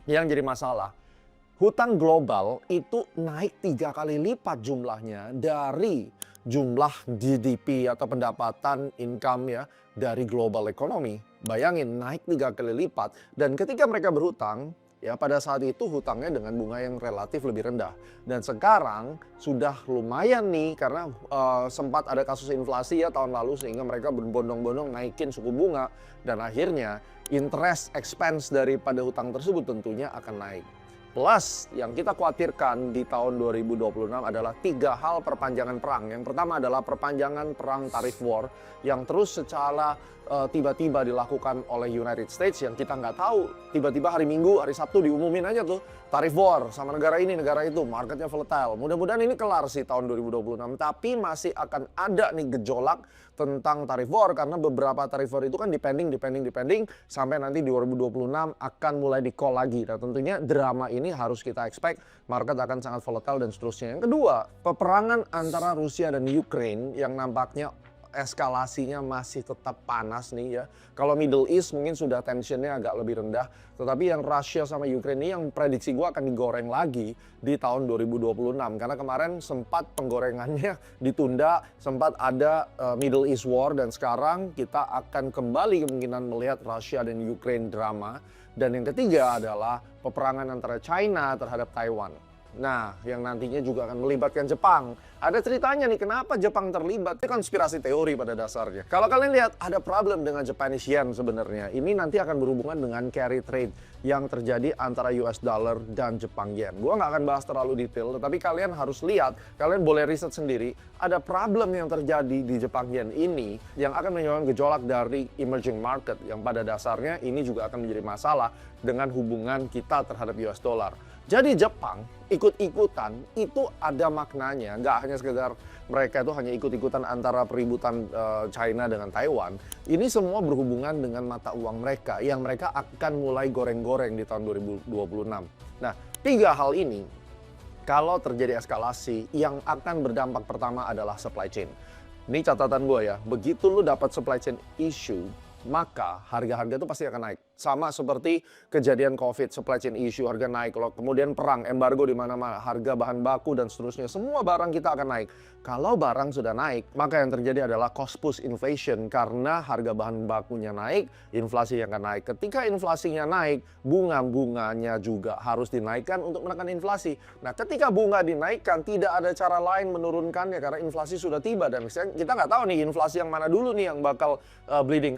Yang jadi masalah, hutang global itu naik 3 kali lipat jumlahnya dari jumlah GDP atau pendapatan income ya dari global economy. Bayangin naik 3 kali lipat, dan ketika mereka berhutang ya pada saat itu hutangnya dengan bunga yang relatif lebih rendah. Dan sekarang sudah lumayan nih karena sempat ada kasus inflasi ya tahun lalu sehingga mereka berbondong-bondong naikin suku bunga, dan akhirnya interest expense daripada hutang tersebut tentunya akan naik. Plus, yang kita khawatirkan di tahun 2026 adalah 3 hal perpanjangan perang. Yang pertama adalah perpanjangan perang tarif war yang terus secara tiba-tiba dilakukan oleh United States yang kita nggak tahu. Tiba-tiba hari Minggu, hari Sabtu diumumin aja tuh tarif war sama negara ini, negara itu. Marketnya volatile. Mudah-mudahan ini kelar sih tahun 2026. Tapi masih akan ada nih gejolak tentang tarif war karena beberapa tarif war itu kan depending sampai nanti di 2026 akan mulai di-call lagi. Nah tentunya drama ini harus kita expect market akan sangat volatile dan seterusnya. Yang kedua, peperangan antara Rusia dan Ukraine yang nampaknya eskalasinya masih tetap panas nih ya. Kalau Middle East mungkin sudah tensionnya agak lebih rendah, tetapi yang Rusia sama Ukraine ini yang prediksi gue akan digoreng lagi di tahun 2026 karena kemarin sempat penggorengannya ditunda, sempat ada Middle East War, dan sekarang kita akan kembali kemungkinan melihat Rusia dan Ukraine drama. Dan yang ketiga adalah peperangan antara China terhadap Taiwan. Nah, yang nantinya juga akan melibatkan Jepang. Ada ceritanya nih, kenapa Jepang terlibat? Itu konspirasi teori pada dasarnya. Kalau kalian lihat, ada problem dengan Japanese yen sebenarnya. Ini nanti akan berhubungan dengan carry trade yang terjadi antara US dollar dan Jepang yen. Gua nggak akan bahas terlalu detail, tetapi kalian harus lihat, kalian boleh riset sendiri. Ada problem yang terjadi di Jepang yen ini yang akan menyebabkan gejolak dari emerging market. Yang pada dasarnya ini juga akan menjadi masalah dengan hubungan kita terhadap US dollar. Jadi Jepang ikut-ikutan itu ada maknanya, nggak hanya sekedar mereka itu hanya ikut-ikutan antara peributan China dengan Taiwan. Ini semua berhubungan dengan mata uang mereka yang mereka akan mulai goreng-goreng di tahun 2026. Nah, 3 hal ini kalau terjadi eskalasi yang akan berdampak pertama adalah supply chain. Ini catatan gue ya, begitu lu dapat supply chain issue, maka harga-harga itu pasti akan naik. Sama seperti kejadian COVID, supply chain issue, harga naik. Kalau kemudian perang, embargo di mana-mana, harga bahan baku dan seterusnya, semua barang kita akan naik. Kalau barang sudah naik, maka yang terjadi adalah cost push inflation karena harga bahan bakunya naik, inflasi yang akan naik. Ketika inflasinya naik, bunga-bunganya juga harus dinaikkan untuk menekan inflasi. Nah, ketika bunga dinaikkan, tidak ada cara lain menurunkannya karena inflasi sudah tiba, dan kita nggak tahu nih inflasi yang mana dulu nih yang bakal bleeding.